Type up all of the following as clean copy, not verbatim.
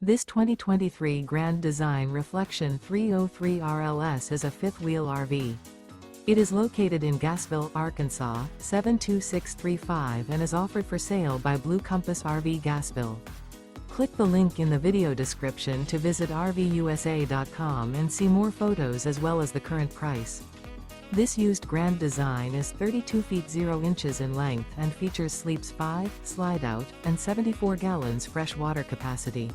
This 2023 Grand Design Reflection 303 RLS is a fifth-wheel RV. It is located in Gassville, Arkansas, 72635 and is offered for sale by Blue Compass RV Gassville. Click the link in the video description to visit RVUSA.com and see more photos as well as the current price. This used Grand Design is 32 feet 0 inches in length and features sleeps 5, slide-out, and 74 gallons fresh water capacity.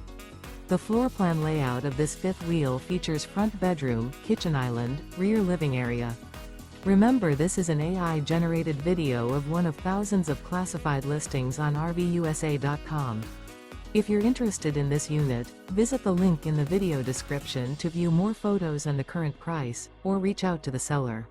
The floor plan layout of this fifth wheel features front bedroom, kitchen island, rear living area. Remember, this is an AI-generated video of one of thousands of classified listings on RVUSA.com. If you're interested in this unit, visit the link in the video description to view more photos and the current price, or reach out to the seller.